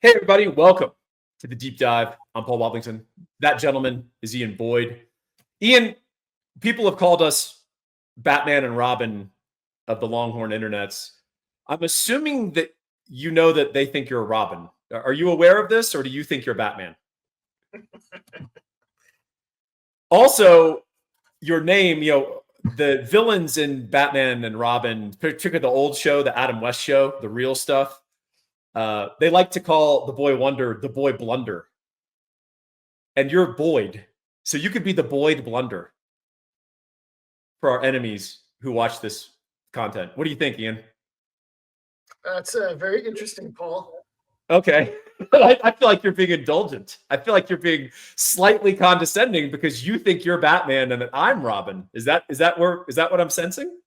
Hey, everybody. Welcome to the Deep Dive. I'm Paul Wadlington. That gentleman is Ian Boyd. Ian, people have called us Batman and Robin of the Longhorn internets. I'm assuming that you know that they think you're a Robin. Are you aware of this, or do you think you're Batman? Also, your name, the villains in Batman and Robin, particularly the old show, the Adam West show, the real stuff, they like to call the boy Wonder the boy Blunder. And you're Boyd. So you could be the Boyd Blunder for our enemies who watch this content. What do you think, Ian? That's very interesting, Paul. Okay. I feel like you're being indulgent. I feel like you're being slightly condescending because you think you're Batman and that I'm Robin. Is that what I'm sensing?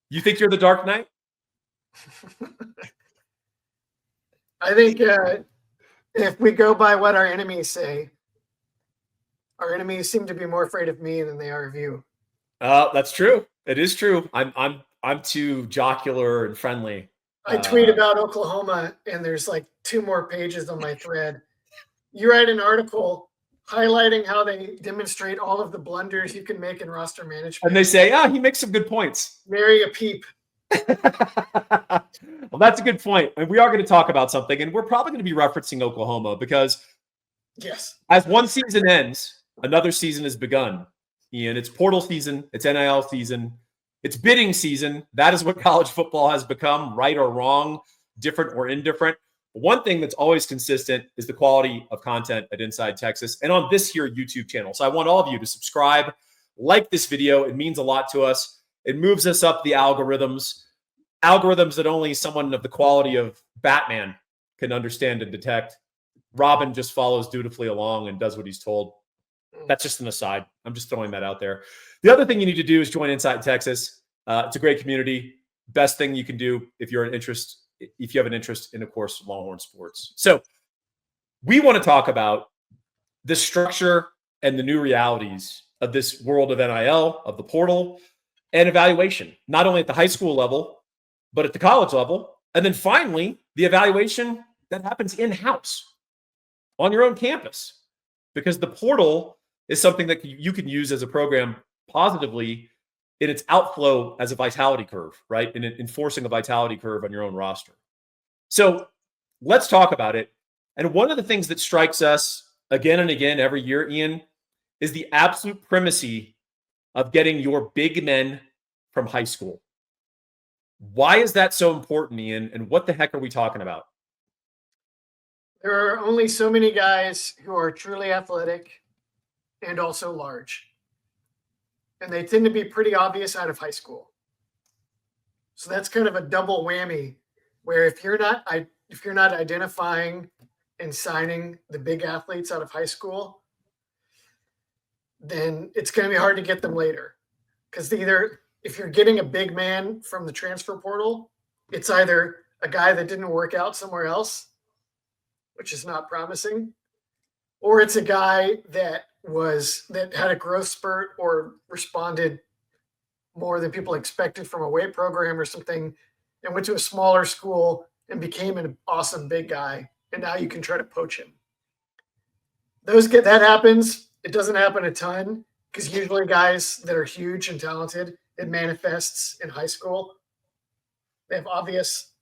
You think you're the Dark Knight? I think if we go by what our enemies say, our enemies seem to be more afraid of me than they are of you. That's true. It is true. I'm too jocular and friendly. I tweet about Oklahoma, and there's like 2 more pages on my thread. You write an article highlighting how they demonstrate all of the blunders you can make in roster management. And they say, he makes some good points. Marry a peep. Well, that's a good point. And we are going to talk about something, and we're probably going to be referencing Oklahoma because yes, as one season ends, another season has begun. Ian, it's portal season, it's NIL season, it's bidding season. That is what college football has become, right or wrong, different or indifferent. One thing that's always consistent is the quality of content at Inside Texas and on this here YouTube channel. So I want all of you to subscribe, like this video. It means a lot to us. It moves us up the algorithms that only someone of the quality of Batman can understand and detect. Robin just follows dutifully along and does what he's told. That's just an aside. I'm just throwing that out there. The other thing you need to do is join Inside Texas. It's a great community. Best thing you can do if you have an interest in, of course, Longhorn sports. So we want to talk about the structure and the new realities of this world of NIL, of the portal, and evaluation, not only at the high school level, but at the college level. And then finally, the evaluation that happens in-house on your own campus, because the portal is something that you can use as a program positively in its outflow as a vitality curve, right? In enforcing a vitality curve on your own roster. So let's talk about it. And one of the things that strikes us again and again every year, Ian, is the absolute primacy of getting your big men from high school. Why is that so important, Ian? And what the heck are we talking about? There are only so many guys who are truly athletic and also large. And they tend to be pretty obvious out of high school. So that's kind of a double whammy where if you're not identifying and signing the big athletes out of high school, then it's going to be hard to get them later. Because if you're getting a big man from the transfer portal, it's either a guy that didn't work out somewhere else, which is not promising, or it's a guy that had a growth spurt or responded more than people expected from a weight program or something and went to a smaller school and became an awesome big guy. And now you can try to poach him. That happens. It doesn't happen a ton because usually guys that are huge and talented, it manifests in high school. They have obvious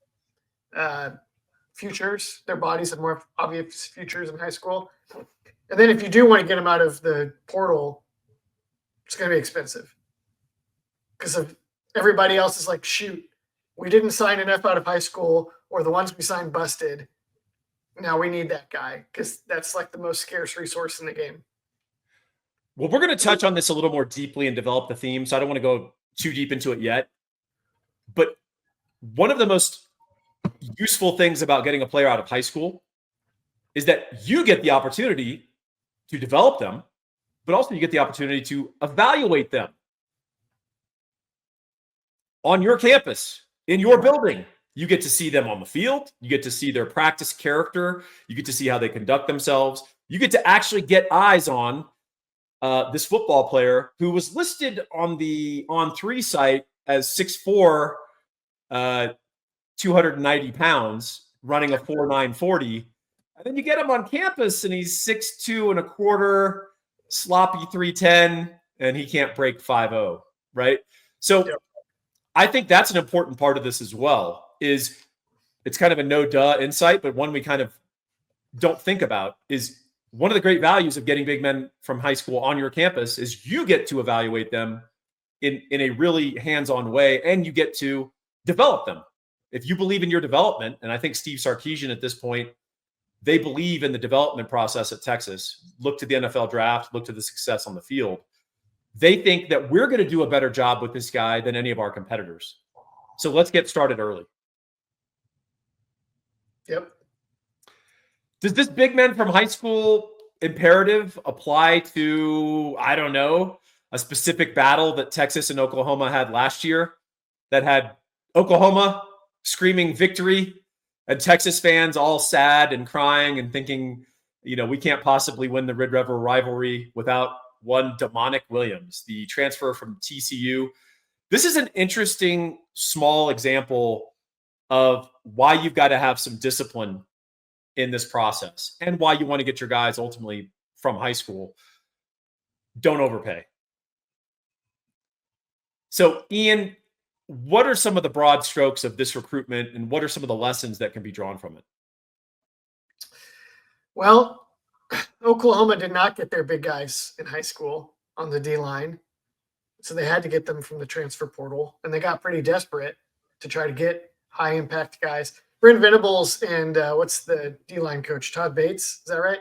futures. Their bodies have more obvious futures in high school. And then if you do want to get them out of the portal, it's going to be expensive. Because of everybody else is like, shoot, we didn't sign enough out of high school, or the ones we signed busted. Now we need that guy because that's like the most scarce resource in the game. Well, we're going to touch on this a little more deeply and develop the theme, so I don't want to go too deep into it yet. But one of the most useful things about getting a player out of high school is that you get the opportunity to develop them, but also you get the opportunity to evaluate them on your campus, in your building. You get to see them on the field. You get to see their practice character. You get to see how they conduct themselves. You get to actually get eyes on this football player who was listed on the On3 site as 6'4", 290 pounds. running a 4.940. And then you get him on campus and he's 6'2 and a quarter, sloppy 310, and he can't break 5.0, right? So I think that's an important part of this as well, is it's kind of a no-duh insight, but one we kind of don't think about is one of the great values of getting big men from high school on your campus is you get to evaluate them in a really hands-on way, and you get to develop them. If you believe in your development, and I think Steve Sarkisian at this point, they believe in the development process at Texas, look to the NFL draft, look to the success on the field. They think that we're going to do a better job with this guy than any of our competitors. So let's get started early. Yep. Does this big men from high school imperative apply to, I don't know, a specific battle that Texas and Oklahoma had last year that had Oklahoma screaming victory and Texas fans all sad and crying and thinking, we can't possibly win the Red River rivalry without one Demonic Williams, the transfer from TCU. This is an interesting small example of why you've got to have some discipline in this process and why you want to get your guys ultimately from high school. Don't overpay. So, Ian, what are some of the broad strokes of this recruitment and what are some of the lessons that can be drawn from it? Well, Oklahoma did not get their big guys in high school on the D line. So they had to get them from the transfer portal, and they got pretty desperate to try to get high impact guys. Brent Venables and what's the D line coach? Todd Bates. Is that right?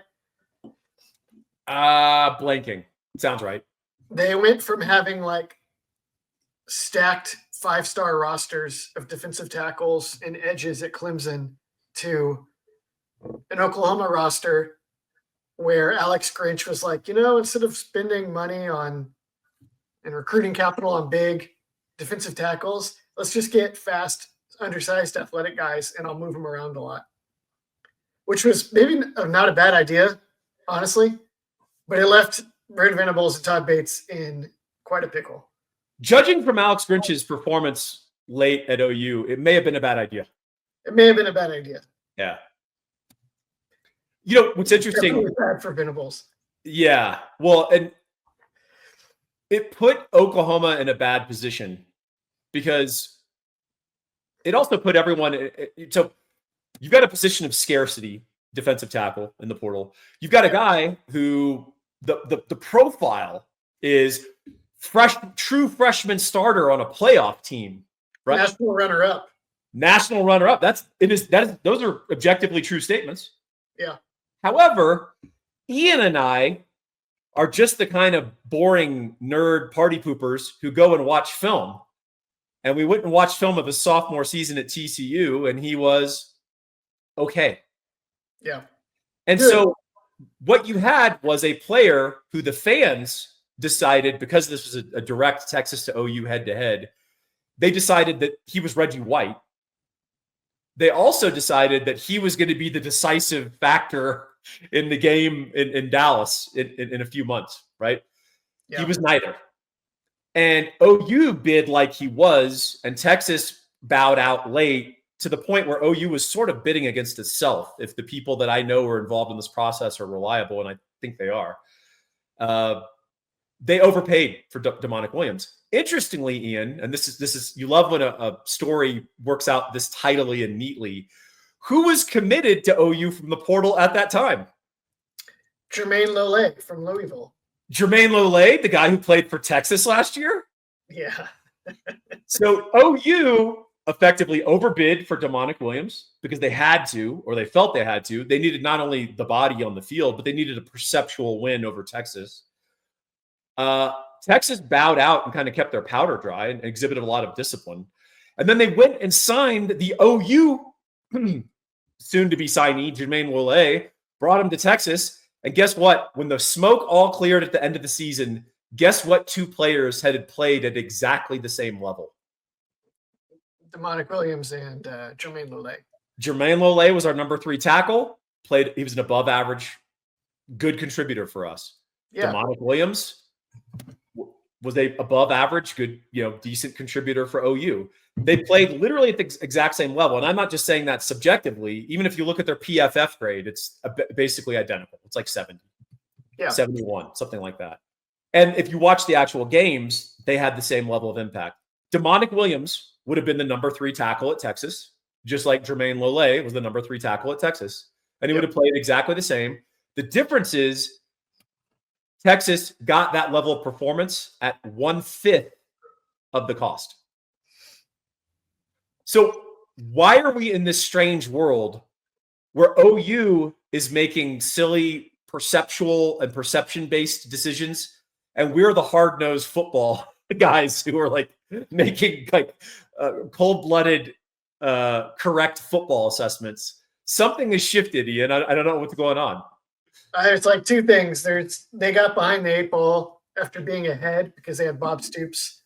Blanking. Sounds right. They went from having like stacked 5-star rosters of defensive tackles and edges at Clemson to an Oklahoma roster where Alex Grinch was like, instead of spending money on and recruiting capital on big defensive tackles, let's just get fast, undersized athletic guys and I'll move them around a lot, which was maybe not a bad idea, honestly, but it left Brent Venables and Todd Bates in quite a pickle. Judging from Alex Grinch's performance late at OU, it may have been a bad idea. Yeah. What's interesting? Definitely bad for Venables. Yeah. Well, and it put Oklahoma in a bad position because it also put everyone. So you've got a position of scarcity, defensive tackle in the portal. You've got a guy who the profile is true freshman starter on a playoff team, right? National runner-up. Those are objectively true statements. Yeah. However, Ian and I are just the kind of boring nerd party poopers who go and watch film. And we went and watched film of his sophomore season at TCU, and he was okay. Yeah. And so what you had was a player who the fans decided, because this was a direct Texas to OU head-to-head, they decided that he was Reggie White. They also decided that he was going to be the decisive factor in the game in Dallas in a few months, right? Yeah. He was neither. And OU bid like he was, and Texas bowed out late to the point where OU was sort of bidding against itself. If the people that I know are involved in this process are reliable, and I think they are, they overpaid for Demonic Williams. Interestingly, Ian, and this is you love when a story works out this tidily and neatly. Who was committed to OU from the portal at that time? Jermaine Lole from Louisville. Jermaine Lole, the guy who played for Texas last year? Yeah. So OU effectively overbid for Demonic Williams because they had to, or they felt they had to. They needed not only the body on the field, but they needed a perceptual win over Texas. Texas bowed out and kind of kept their powder dry and exhibited a lot of discipline. And then they went and signed the OU soon-to-be signee, Jermaine Lole, brought him to Texas. And guess what? When the smoke all cleared at the end of the season, guess what two players had played at exactly the same level? Demonic Williams and Jermaine Lole. Jermaine Lole was our number 3 tackle. He was an above-average, good contributor for us. Yeah. Demonic Williams was a above average, good, decent contributor for OU. They played literally at the exact same level. And I'm not just saying that subjectively. Even if you look at their PFF grade, it's basically identical. It's like 70, 71, something like that. And if you watch the actual games, they had the same level of impact. Demonic Williams would have been the number 3 tackle at Texas, just like Jermaine Lole was the number 3 tackle at Texas. And he would have played exactly the same. The difference is Texas got that level of performance at 1/5 of the cost. So why are we in this strange world where OU is making silly perceptual and perception-based decisions, and we're the hard-nosed football guys who are like making like cold-blooded, correct football assessments? Something has shifted, Ian. I don't know what's going on. It's like two things. They got behind the 8 ball after being ahead because they had Bob Stoops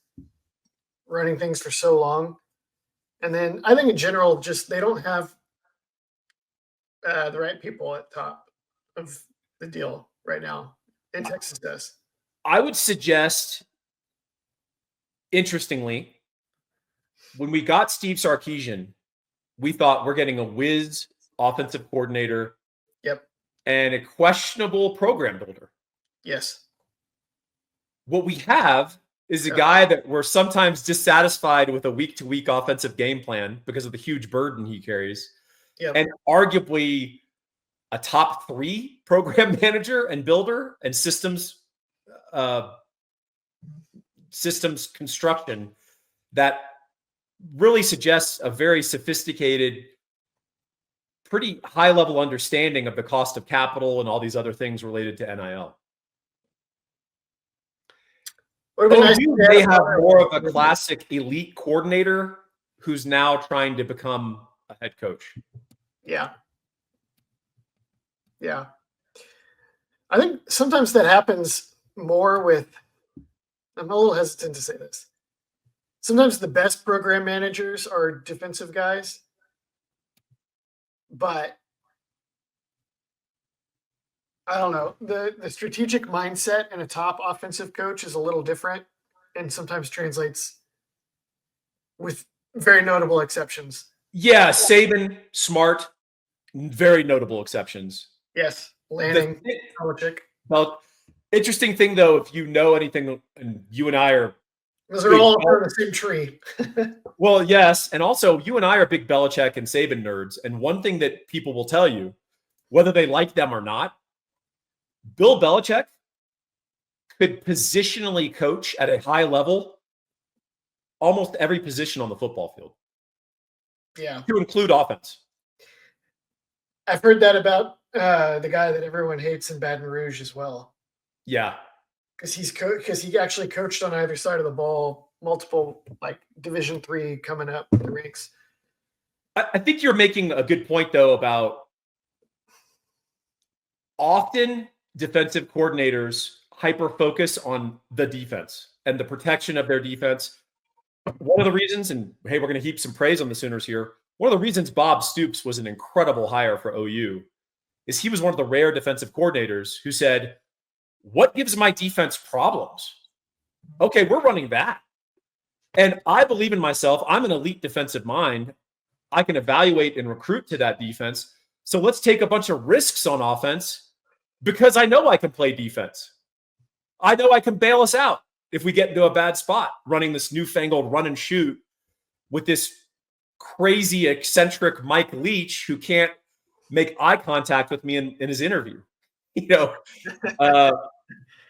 running things for so long. And then I think in general, just they don't have the right people at top of the deal right now. And Texas does. I would suggest, interestingly, when we got Steve Sarkisian, we thought we're getting a whiz offensive coordinator. Yep. And a questionable program builder. Yes. What we have is a guy that we're sometimes dissatisfied with a week-to-week offensive game plan because of the huge burden he carries. Yep. And arguably a top 3 program manager and builder and systems construction that really suggests a very sophisticated, pretty high level understanding of the cost of capital and all these other things related to NIL. They have more of a classic elite coordinator who's now trying to become a head coach. Yeah. Yeah. I think sometimes that happens more with, I'm a little hesitant to say this. Sometimes the best program managers are defensive guys, but I don't know. The strategic mindset in a top offensive coach is a little different and sometimes translates with very notable exceptions. Yeah, Saban, smart, very notable exceptions. Yes, Lanning, Belichick. Well, interesting thing though, if you know anything, and you and I are, those are all part of the same tree. Well, yes, and also you and I are big Belichick and Saban nerds, and one thing that people will tell you, whether they like them or not, Bill Belichick could positionally coach at a high level almost every position on the football field. Yeah. To include offense. I've heard that about the guy that everyone hates in Baton Rouge as well. Yeah. Because he actually coached on either side of the ball, multiple like Division III coming up in the ranks. I think you're making a good point though about often defensive coordinators hyper focus on the defense and the protection of their defense. One of the reasons, and hey, we're going to heap some praise on the Sooners here. One of the reasons Bob Stoops was an incredible hire for OU is he was one of the rare defensive coordinators who said, what gives my defense problems? Okay, we're running that. And I believe in myself. I'm an elite defensive mind. I can evaluate and recruit to that defense. So let's take a bunch of risks on offense because I know I can play defense. I know I can bail us out if we get into a bad spot running this newfangled run and shoot with this crazy eccentric Mike Leach who can't make eye contact with me in his interview.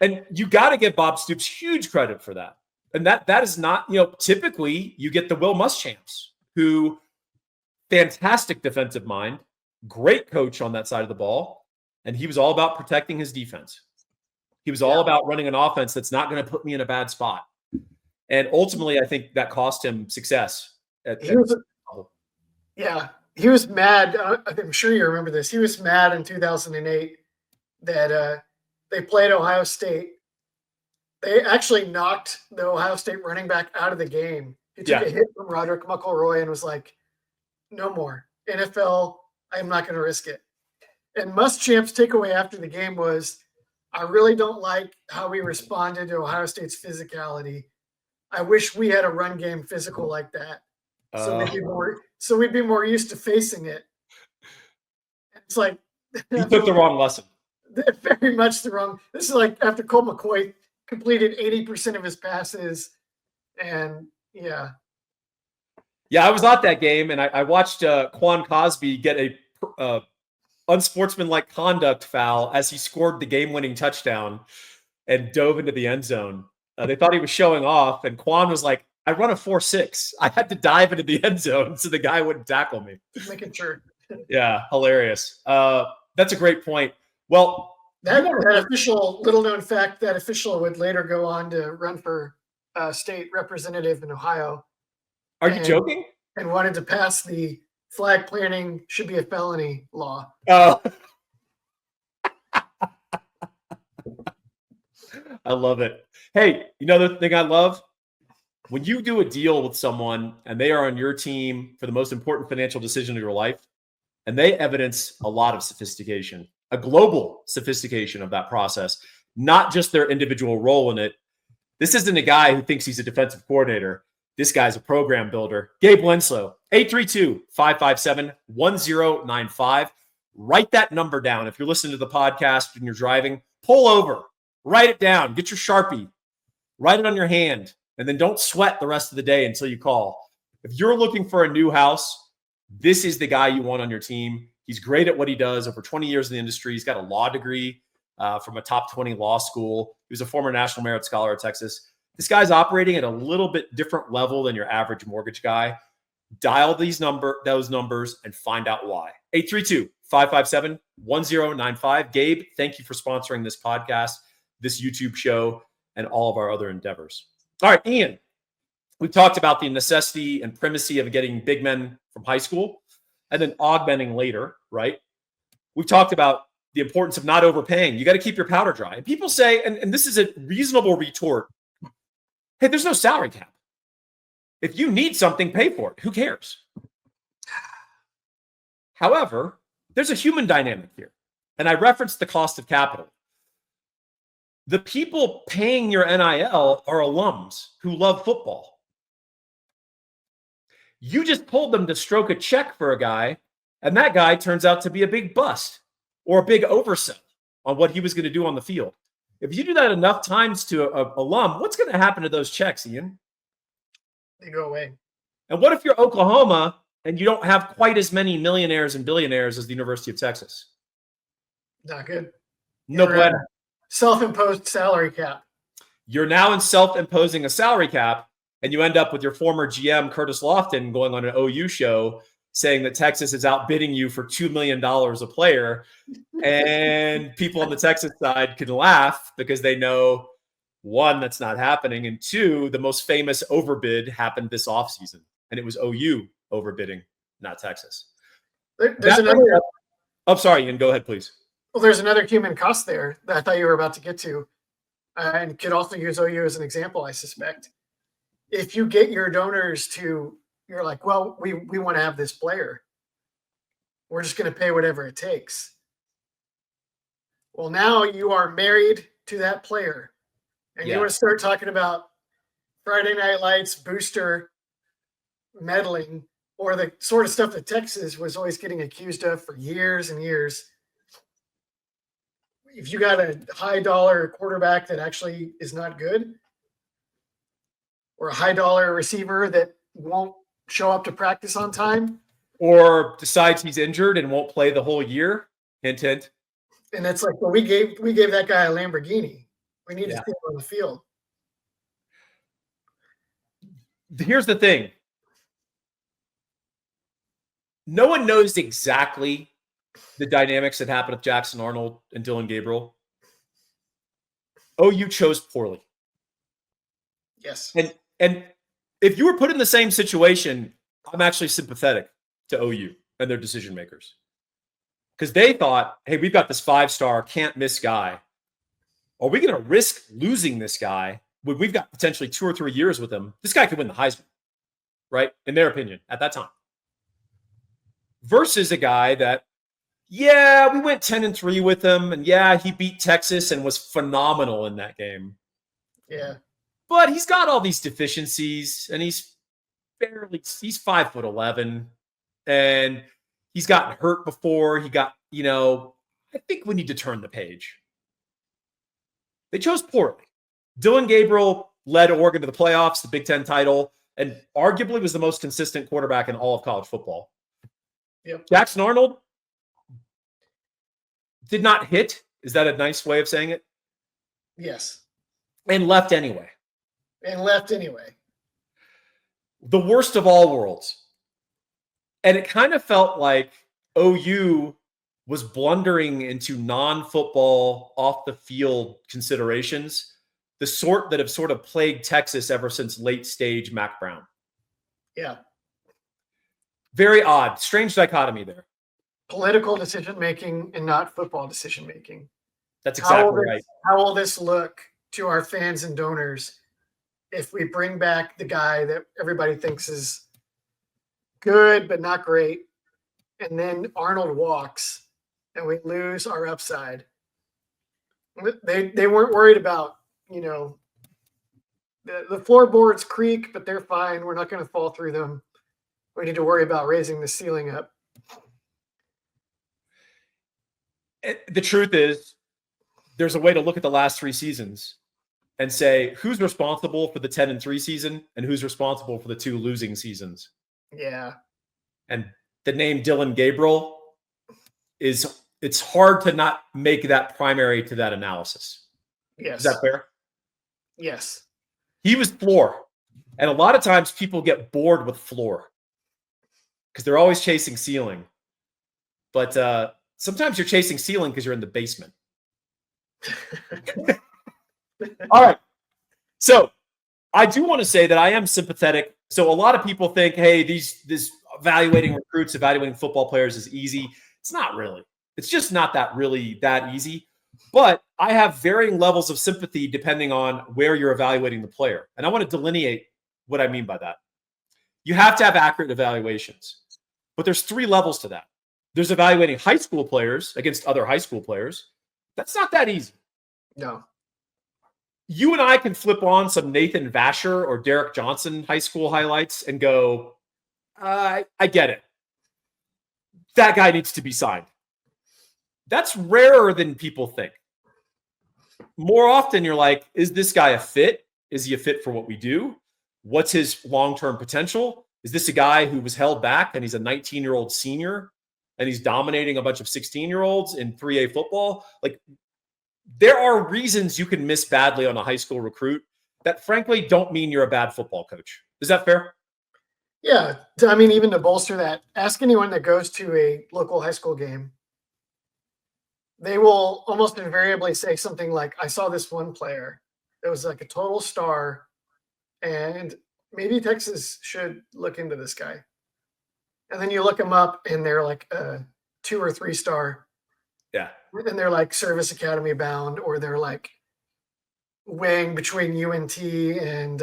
And you got to give Bob Stoops huge credit for that. And that is not, typically you get the Will Muschamps, who fantastic defensive mind, great coach on that side of the ball. And he was all about protecting his defense. He was all about running an offense that's not going to put me in a bad spot. And ultimately, I think that cost him success. He was mad. I'm sure you remember this. He was mad in 2008 that they played Ohio State. They actually knocked the Ohio State running back out of the game. He took a hit from Roderick McElroy and was like, no more. NFL, I'm not going to risk it. And Muschamp's takeaway after the game was, I really don't like how we responded to Ohio State's physicality. I wish we had a run game physical like that. So we'd be more used to facing it. It's like you took the wrong lesson. Very much the wrong. This is like after Colt McCoy completed 80% of his passes, and yeah. Yeah, I was at that game, and I watched Quan Cosby get a unsportsmanlike conduct foul as he scored the game-winning touchdown and dove into the end zone. They thought he was showing off, and Quan was like, I run a 4.6. I had to dive into the end zone so the guy wouldn't tackle me. Making sure. Yeah, hilarious. That's a great point. Well, that official, little known fact, that official would later go on to run for state representative in Ohio. Are you joking? And wanted to pass the flag planting should be a felony law. Oh. I love it. Hey, you know the thing I love? When you do a deal with someone and they are on your team for the most important financial decision of your life, and they evidence a lot of sophistication, a global sophistication of that process, not just their individual role in it. This isn't a guy who thinks he's a defensive coordinator. This guy's a program builder. Gabe Winslow, 832-557-1095. Write that number down. If you're listening to the podcast and you're driving, pull over, write it down, get your Sharpie, write it on your hand, and then don't sweat the rest of the day until you call. If you're looking for a new house, this is the guy you want on your team. He's great at what he does, over 20 years in the industry. He's got a law degree from a top 20 law school. He was a former National Merit Scholar at Texas. This guy's operating at a little bit different level than your average mortgage guy. Dial those numbers and find out why. 832-557-1095. Gabe, thank you for sponsoring this podcast, this YouTube show, and all of our other endeavors. All right, Ian, we've talked about the necessity and primacy of getting big men from high school and then augmenting later, right? We've talked about the importance of not overpaying. You got to keep your powder dry. And people say, and this is a reasonable retort, hey, there's no salary cap. If you need something, pay for it. Who cares? However, there's a human dynamic here. And I referenced the cost of capital. The people paying your NIL are alums who love football. You just told them to stroke a check for a guy, and that guy turns out to be a big bust or a big oversell on what he was going to do on the field. If you do that enough times to an alum, what's going to happen to those checks, Ian? They go away. And what if you're Oklahoma and you don't have quite as many millionaires and billionaires as the University of Texas? Not good. No bueno. Self-imposed salary cap. You're now self-imposing a salary cap, and you end up with your former GM, Curtis Lofton, going on an OU show saying that Texas is outbidding you for $2 million a player. And people on the Texas side can laugh because they know, one, that's not happening. And two, the most famous overbid happened this offseason. And it was OU overbidding, not Texas. I'm sorry, Ian, go ahead, please. Well, there's another human cost there that I thought you were about to get to. And could also use OU as an example, I suspect. If you get your donors to, you're like, well, we want to have this player. We're just going to pay whatever it takes. Well, now you are married to that player. And you want to start talking about Friday Night Lights, booster meddling, or the sort of stuff that Texas was always getting accused of for years and years. If you got a high dollar quarterback that actually is not good, or a high dollar receiver that won't show up to practice on time, or decides he's injured and won't play the whole year, hint, hint. And it's like, well, we gave that guy a Lamborghini. We need to see him on the field. Here's the thing. No one knows exactly the dynamics that happened with Jackson Arnold and Dylan Gabriel. OU chose poorly. Yes. And if you were put in the same situation, I'm actually sympathetic to OU and their decision makers. Because they thought, hey, we've got this 5-star can't miss guy. Are we going to risk losing this guy when we've got potentially 2 or 3 years with him? This guy could win the Heisman, right? In their opinion, at that time. Versus a guy that, Yeah, we went 10-3 with him, and yeah, he beat Texas and was phenomenal in that game. Yeah. But he's got all these deficiencies, and he's 5'11", and he's gotten hurt before. He got, I think we need to turn the page. They chose poorly. Dylan Gabriel led Oregon to the playoffs, the Big Ten title, and arguably was the most consistent quarterback in all of college football. Yep. Jackson Arnold did not hit. Is that a nice way of saying it? Yes. And left anyway. The worst of all worlds. And it kind of felt like OU was blundering into non-football, off-the-field considerations, the sort that have sort of plagued Texas ever since late-stage Mac Brown. Yeah. Very odd. Strange dichotomy there. Political decision-making and not football decision-making. That's exactly right. How will this look to our fans and donors if we bring back the guy that everybody thinks is good but not great, and then Arnold walks and we lose our upside? They weren't worried about, the floorboards creak, but they're fine. We're not going to fall through them. We need to worry about raising the ceiling up. The truth is, there's a way to look at the last 3 seasons and say who's responsible for the 10-3 season and who's responsible for the 2 losing seasons. Yeah. And the name Dylan Gabriel it's hard to not make that primary to that analysis. Yes. Is that fair? Yes. He was floor. And a lot of times people get bored with floor because they're always chasing ceiling. But sometimes you're chasing ceiling because you're in the basement. All right. So I do want to say that I am sympathetic. So a lot of people think, hey, this evaluating recruits, evaluating football players is easy. It's not really. It's just not that easy. But I have varying levels of sympathy depending on where you're evaluating the player. And I want to delineate what I mean by that. You have to have accurate evaluations. But there's 3 levels to that. There's evaluating high school players against other high school players. That's not that easy. No. You and I can flip on some Nathan Vasher or Derek Johnson high school highlights and go, I get it. That guy needs to be signed. That's rarer than people think. More often, you're like, is this guy a fit? Is he a fit for what we do? What's his long-term potential? Is this a guy who was held back and he's a 19-year-old senior and he's dominating a bunch of 16-year-olds in 3A football? Like, there are reasons you can miss badly on a high school recruit that frankly don't mean you're a bad football coach. Is that fair? Yeah. I mean, even to bolster that, ask anyone that goes to a local high school game. They will almost invariably say something like, I saw this one player that was like a total star, and maybe Texas should look into this guy. And then you look them up and they're like a 2 or 3 star. Yeah. And they're like service academy bound, or they're like weighing between UNT and,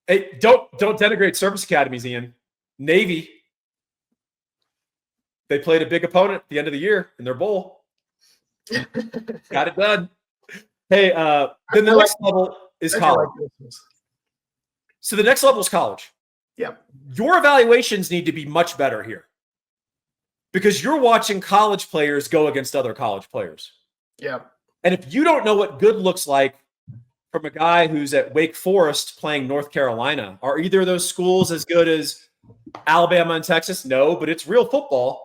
Hey, don't denigrate service academies, Ian. Navy, they played a big opponent at the end of the year in their bowl. Got it done. Hey, then the next level is college. So the next level is college. Yeah. Your evaluations need to be much better here because you're watching college players go against other college players. Yeah. And if you don't know what good looks like from a guy who's at Wake Forest playing North Carolina, are either of those schools as good as Alabama and Texas? No, but it's real football.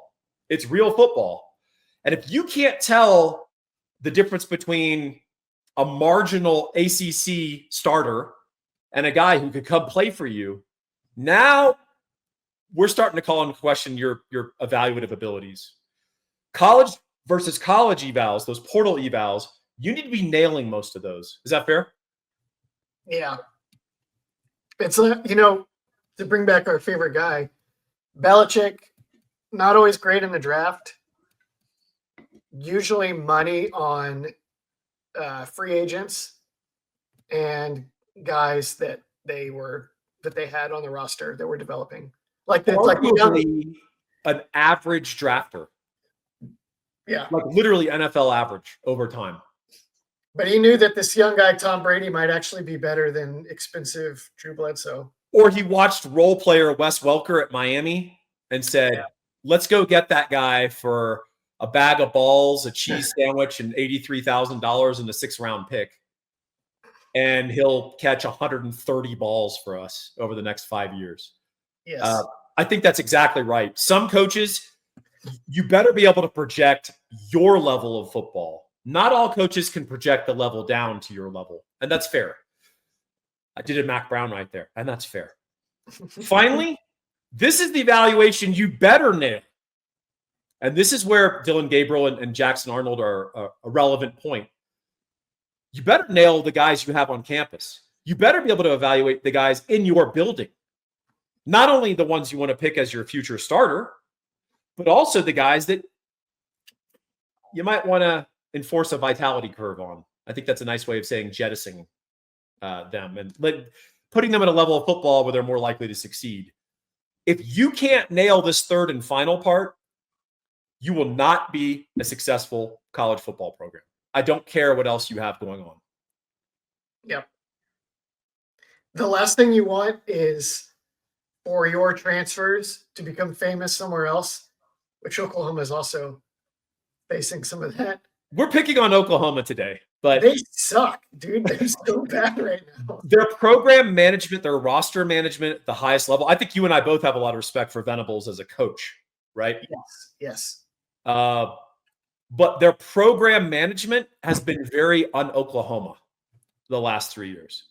It's real football. And if you can't tell the difference between a marginal ACC starter and a guy who could come play for you, now we're starting to call into question your evaluative abilities. College versus college evals, those portal evals, you need to be nailing most of those. Is that fair? Yeah. It's, to bring back our favorite guy, Belichick, not always great in the draft. Usually money on free agents and guys that they had on the roster that were developing. Like the an average drafter. Yeah. Like literally NFL average over time. But he knew that this young guy, Tom Brady, might actually be better than expensive Drew Bledsoe. Or he watched role player Wes Welker at Miami and said, let's go get that guy for a bag of balls, a cheese sandwich, and $83,000 in the 6th round pick. And he'll catch 130 balls for us over the next 5 years. Yes. I think that's exactly right. Some coaches, you better be able to project your level of football. Not all coaches can project the level down to your level, and that's fair. I did a Mac Brown right there, and that's fair. Finally, this is the evaluation you better nail. And this is where Dylan Gabriel and Jackson Arnold are a relevant point. You better nail the guys you have on campus. You better be able to evaluate the guys in your building. Not only the ones you want to pick as your future starter, but also the guys that you might want to enforce a vitality curve on. I think that's a nice way of saying jettisoning them and putting them at a level of football where they're more likely to succeed. If you can't nail this third and final part, you will not be a successful college football program. I don't care what else you have going on. Yep. The last thing you want is for your transfers to become famous somewhere else, which Oklahoma is also facing some of that. We're picking on Oklahoma today, but they suck, dude. They're so bad right now. Their program management, their roster management at the highest level. I think you and I both have a lot of respect for Venables as a coach, right? Yes. But their program management has been very un-Oklahoma the last 3 years.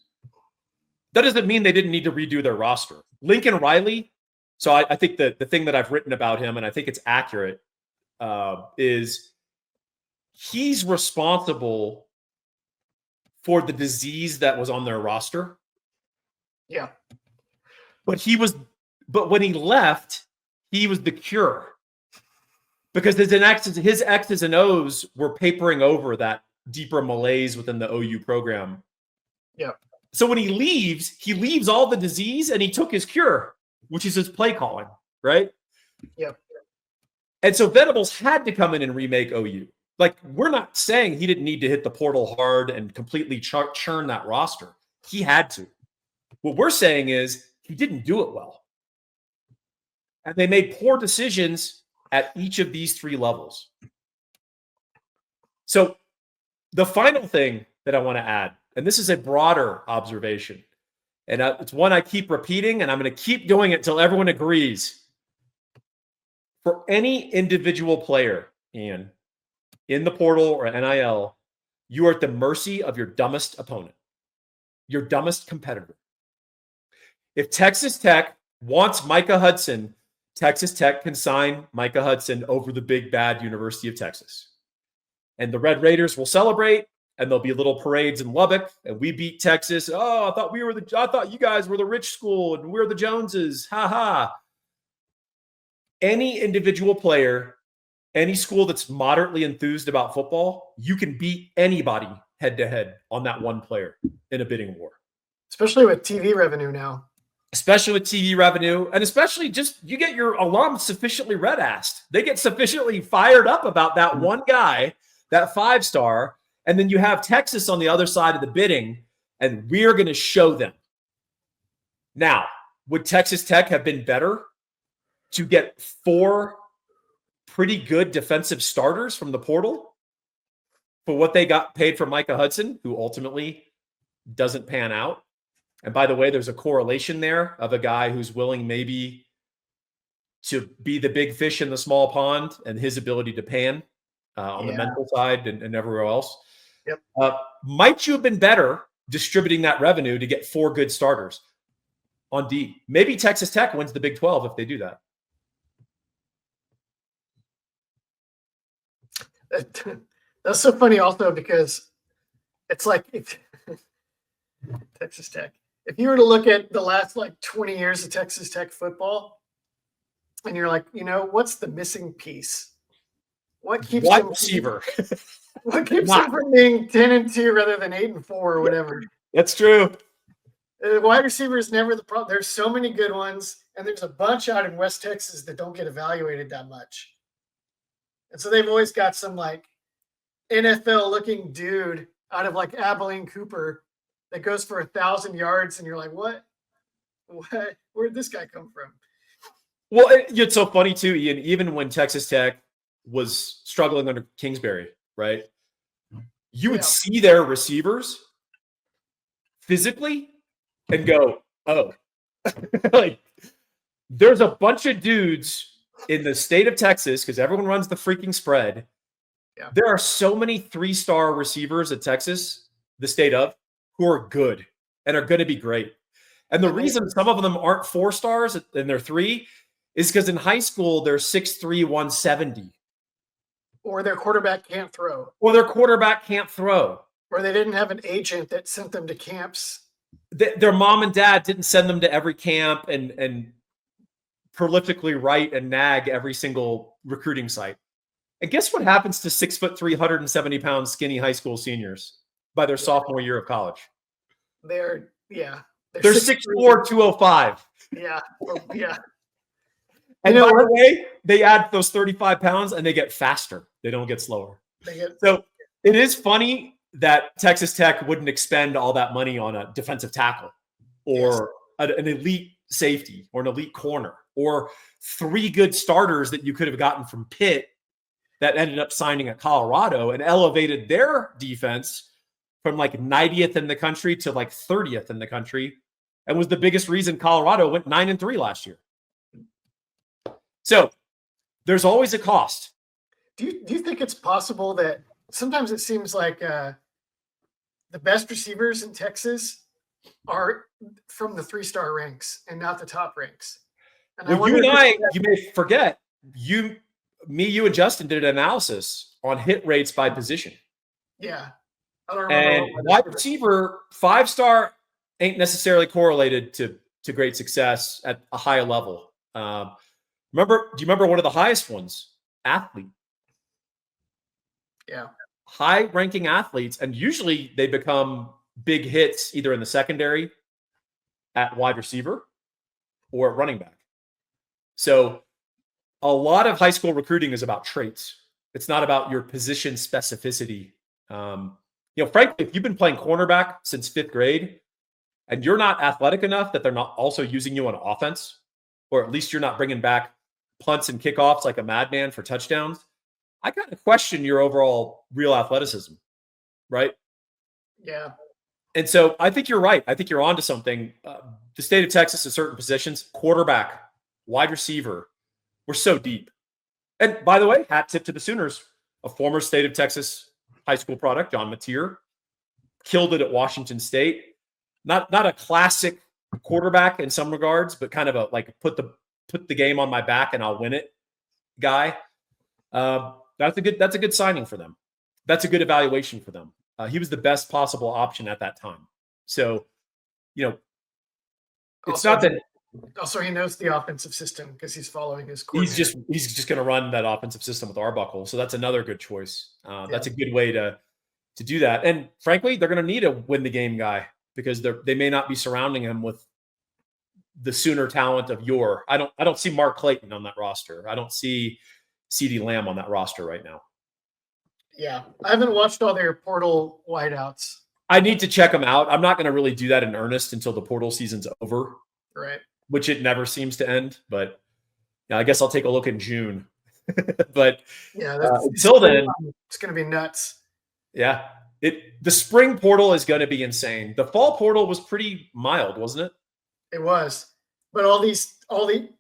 That doesn't mean they didn't need to redo their roster. Lincoln Riley, so I think the thing that I've written about him, and I think it's accurate, is he's responsible for the disease that was on their roster. Yeah. But when he left, he was the cure. Because his X's and O's were papering over that deeper malaise within the OU program. Yeah. So when he leaves all the disease and he took his cure, which is his play calling, right? Yeah. And so Venables had to come in and remake OU. Like, we're not saying he didn't need to hit the portal hard and completely churn that roster. He had to. What we're saying is he didn't do it well. And they made poor decisions at each of these 3 levels. So the final thing that I want to add, and this is a broader observation, and it's one I keep repeating, and I'm going to keep doing it until everyone agrees. For any individual player, Ian, in the portal or NIL, you are at the mercy of your dumbest opponent, your dumbest competitor. If Texas Tech wants Micah Hudson, Texas Tech can sign Micah Hudson over the big bad University of Texas. And the Red Raiders will celebrate, and there'll be little parades in Lubbock, and we beat Texas. Oh, I thought you guys were the rich school and we're the Joneses. Ha ha. Any individual player, any school that's moderately enthused about football, you can beat anybody head to head on that one player in a bidding war. Especially with TV revenue now. Especially with TV revenue, and especially just you get your alums sufficiently red-assed. They get sufficiently fired up about that one guy, that 5-star, and then you have Texas on the other side of the bidding, and we're going to show them. Now, would Texas Tech have been better to get 4 pretty good defensive starters from the portal for what they got paid for Micah Hudson, who ultimately doesn't pan out? And by the way, there's a correlation there of a guy who's willing maybe to be the big fish in the small pond and his ability to pan on the mental side and everywhere else. Yep. Might you have been better distributing that revenue to get 4 good starters on D? Maybe Texas Tech wins the Big 12 if they do that. That's so funny also because it's like Texas Tech. If you were to look at the last 20 years of Texas Tech football, and you're like, what's the missing piece? What keeps them receiver? What keeps them from being 10-2 rather than 8-4 or whatever? That's true. Wide receiver is never the problem. There's so many good ones, and there's a bunch out in West Texas that don't get evaluated that much. And so they've always got some like NFL looking dude out of like Abilene Cooper that goes for 1,000 yards, and you're like, what? Where'd this guy come from? Well, it's so funny too, Ian. Even when Texas Tech was struggling under Kingsbury, right? You would see their receivers physically and go, oh, like there's a bunch of dudes in the state of Texas because everyone runs the freaking spread. Yeah. There are so many 3-star receivers at Texas, the state of, who are good and are going to be great. And the reason some of them aren't 4 stars and they're 3 is because in high school they're 6'3", 170. Or their quarterback can't throw. Or their quarterback can't throw. Or they didn't have an agent that sent them to camps. Their mom and dad didn't send them to every camp and prolifically write and nag every single recruiting site. And guess what happens to 6'3", 370-pound skinny high school seniors by their sophomore year of college? They're 6'4", 205. Yeah. Yeah. And by the way, they add those 35 pounds and they get faster. They don't get slower. So it is funny that Texas Tech wouldn't expend all that money on a defensive tackle or an elite safety or an elite corner or 3 good starters that you could have gotten from Pitt that ended up signing at Colorado and elevated their defense from like 90th in the country to like 30th in the country and was the biggest reason Colorado went 9-3 last year. So there's always a cost. Do you think it's possible that sometimes it seems like the best receivers in Texas are from the 3-star ranks and not the top ranks? And well, you may forget, you and Justin did an analysis on hit rates by position. Yeah. I don't remember. And wide receiver, 5-star ain't necessarily correlated to great success at a high level. Do you remember one of the highest ones? Athlete. Yeah. High-ranking athletes, and usually they become big hits either in the secondary at wide receiver or at running back. So a lot of high school recruiting is about traits. It's not about your position specificity. Frankly, if you've been playing cornerback since 5th grade and you're not athletic enough that they're not also using you on offense, or at least you're not bringing back punts and kickoffs like a madman for touchdowns, I kind of question your overall real athleticism, right? Yeah. And so I think you're right. I think you're onto something. The state of Texas in certain positions, quarterback, wide receiver, we're so deep. And by the way, hat tip to the Sooners, a former state of Texas high school product, John Mateer, killed it at Washington State. Not a classic quarterback in some regards, but kind of a like put the game on my back and I'll win it guy. That's a good signing for them. That's a good evaluation for them. He was the best possible option at that time. So, it's not that. Also, he knows the offensive system because he's following his coordinator. He's just going to run that offensive system with Arbuckle. So that's another good choice. That's a good way to do that. And frankly, they're going to need a win the game guy because they may not be surrounding him with the Sooner talent of yore. I don't see Mark Clayton on that roster. I don't see CeeDee Lamb on that roster right now. Yeah, I haven't watched all their portal wideouts. I need to check them out. I'm not going to really do that in earnest until the portal season's over. Right. Which it never seems to end, but I guess I'll take a look in June. But until then, it's going to be nuts. Yeah, the spring portal is going to be insane. The fall portal was pretty mild, wasn't it? It was, but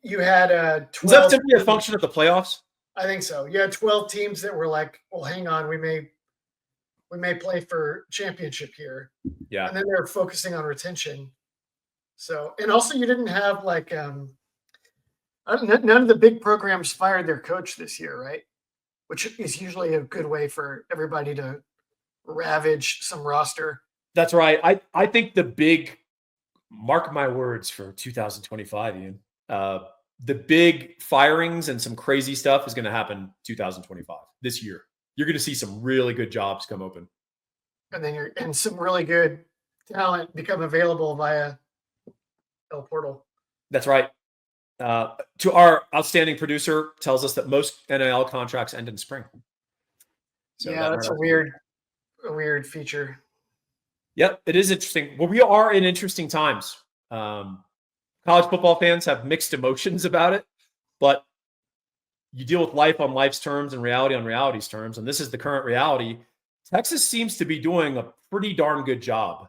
you had 12. Was that simply a function of the playoffs? I think so. You had 12 teams that were like, well, hang on, we may play for championship here. Yeah, and then they're focusing on retention. So, and also you didn't have like none of the big programs fired their coach this year, right? Which is usually a good way for everybody to ravage some roster. That's right. I think the big, mark my words for 2025, Ian, the big firings and some crazy stuff is going to happen 2025 this year. You're going to see some really good jobs come open. And then some really good talent become available via El Portal. That's right. To our outstanding producer, tells us that most NIL contracts end in spring. So yeah, that's a weird feature. Yep, it is interesting. Well, we are in interesting times. College football fans have mixed emotions about it, but you deal with life on life's terms and reality on reality's terms, and this is the current reality. Texas seems to be doing a pretty darn good job.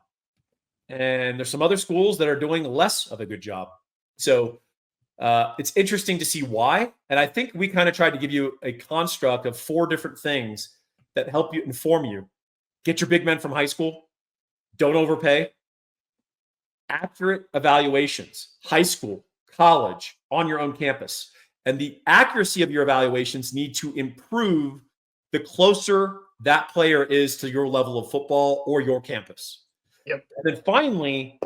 And there's some other schools that are doing less of a good job. So it's interesting to see why. And I think we kind of tried to give you a construct of 4 different things that help you inform you. Get your big men from high school. Don't overpay. Accurate evaluations, high school, college, on your own campus. And the accuracy of your evaluations need to improve the closer that player is to your level of football or your campus. Yep. And then finally,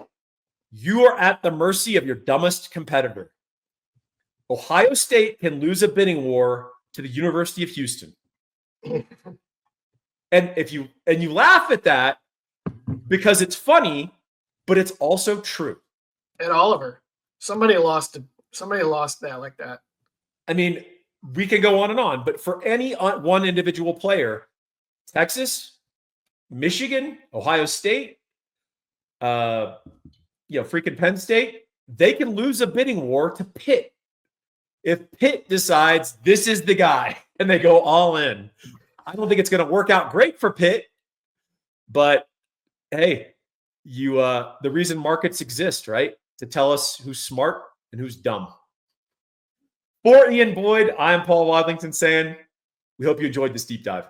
you are at the mercy of your dumbest competitor. Ohio State can lose a bidding war to the University of Houston. And you laugh at that because it's funny, but it's also true. At Oliver, somebody lost that like that. I mean, we can go on and on, but for any one individual player, Texas, Michigan, Ohio State, freaking Penn State, they can lose a bidding war to Pitt. If Pitt decides this is the guy and they go all in, I don't think it's going to work out great for Pitt, but hey, the reason markets exist, right? To tell us who's smart and who's dumb. For Ian Boyd, I'm Paul Wadlington saying, we hope you enjoyed this deep dive.